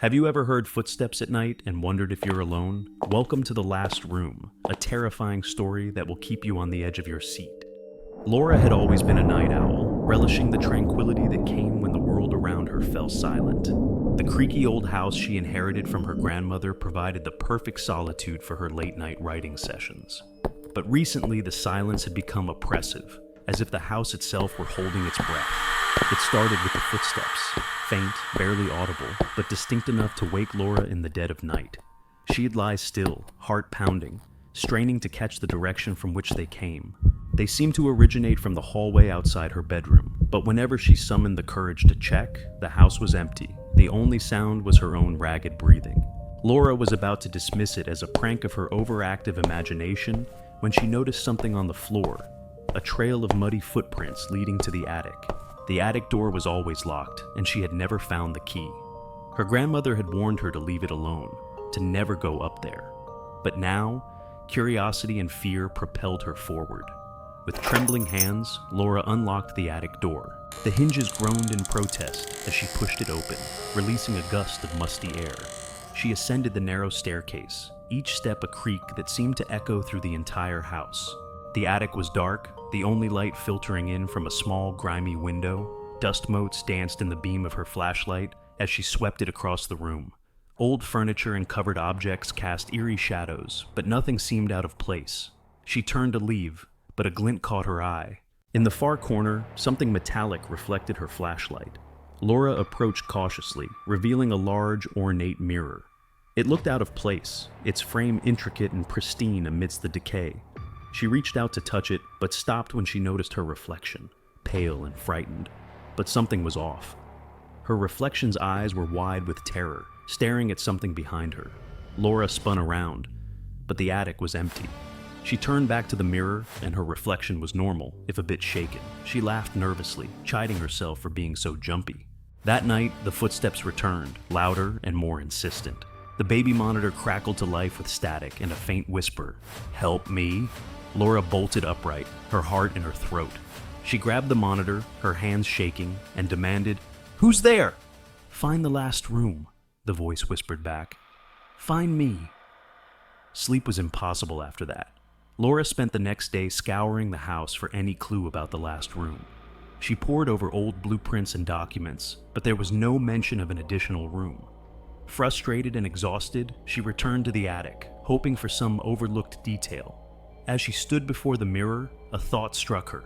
Have you ever heard footsteps at night and wondered if you're alone? Welcome to The Last Room, a terrifying story that will keep you on the edge of your seat. Laura had always been a night owl, relishing the tranquility that came when the world around her fell silent. The creaky old house she inherited from her grandmother provided the perfect solitude for her late-night writing sessions. But recently, the silence had become oppressive, as if the house itself were holding its breath. It started with the footsteps, faint, barely audible, but distinct enough to wake Laura in the dead of night. She'd lie still, heart pounding, straining to catch the direction from which they came. They seemed to originate from the hallway outside her bedroom, but whenever she summoned the courage to check, the house was empty. The only sound was her own ragged breathing. Laura was about to dismiss it as a prank of her overactive imagination when she noticed something on the floor, a trail of muddy footprints leading to the attic. The attic door was always locked, and she had never found the key. Her grandmother had warned her to leave it alone, to never go up there. But now, curiosity and fear propelled her forward. With trembling hands, Laura unlocked the attic door. The hinges groaned in protest as she pushed it open, releasing a gust of musty air. She ascended the narrow staircase, each step a creak that seemed to echo through the entire house. The attic was dark, the only light filtering in from a small, grimy window. Dust motes danced in the beam of her flashlight as she swept it across the room. Old furniture and covered objects cast eerie shadows, but nothing seemed out of place. She turned to leave, but a glint caught her eye. In the far corner, something metallic reflected her flashlight. Laura approached cautiously, revealing a large, ornate mirror. It looked out of place, its frame intricate and pristine amidst the decay. She reached out to touch it, but stopped when she noticed her reflection, pale and frightened. But something was off. Her reflection's eyes were wide with terror, staring at something behind her. Laura spun around, but the attic was empty. She turned back to the mirror, and her reflection was normal, if a bit shaken. She laughed nervously, chiding herself for being so jumpy. That night, the footsteps returned, louder and more insistent. The baby monitor crackled to life with static and a faint whisper, "Help me?" Laura bolted upright, her heart in her throat. She grabbed the monitor, her hands shaking, and demanded, "Who's there?" "Find the last room," the voice whispered back. "Find me." Sleep was impossible after that. Laura spent the next day scouring the house for any clue about the last room. She pored over old blueprints and documents, but there was no mention of an additional room. Frustrated and exhausted, she returned to the attic, hoping for some overlooked detail. As she stood before the mirror, a thought struck her.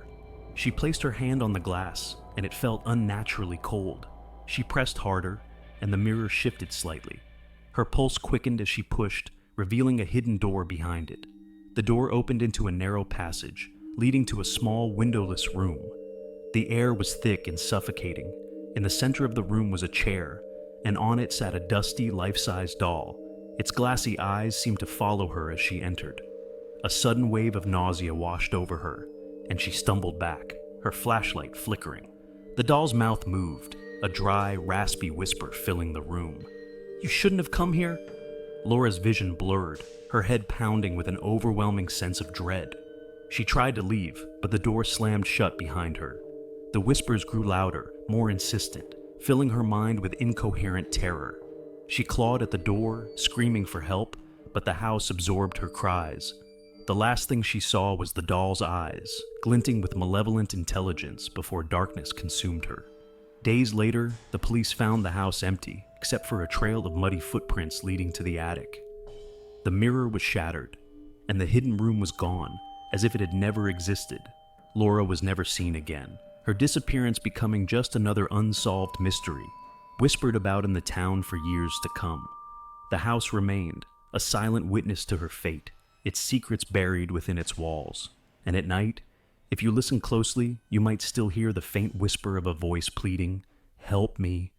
She placed her hand on the glass, and it felt unnaturally cold. She pressed harder, and the mirror shifted slightly. Her pulse quickened as she pushed, revealing a hidden door behind it. The door opened into a narrow passage, leading to a small, windowless room. The air was thick and suffocating. In the center of the room was a chair, and on it sat a dusty, life-size doll. Its glassy eyes seemed to follow her as she entered. A sudden wave of nausea washed over her, and she stumbled back, her flashlight flickering. The doll's mouth moved, a dry, raspy whisper filling the room. "You shouldn't have come here." Laura's vision blurred, her head pounding with an overwhelming sense of dread. She tried to leave, but the door slammed shut behind her. The whispers grew louder, more insistent, filling her mind with incoherent terror. She clawed at the door, screaming for help, but the house absorbed her cries. The last thing she saw was the doll's eyes, glinting with malevolent intelligence before darkness consumed her. Days later, the police found the house empty, except for a trail of muddy footprints leading to the attic. The mirror was shattered, and the hidden room was gone, as if it had never existed. Laura was never seen again, her disappearance becoming just another unsolved mystery, whispered about in the town for years to come. The house remained, a silent witness to her fate, its secrets buried within its walls. And at night, if you listen closely, you might still hear the faint whisper of a voice pleading, "Help me."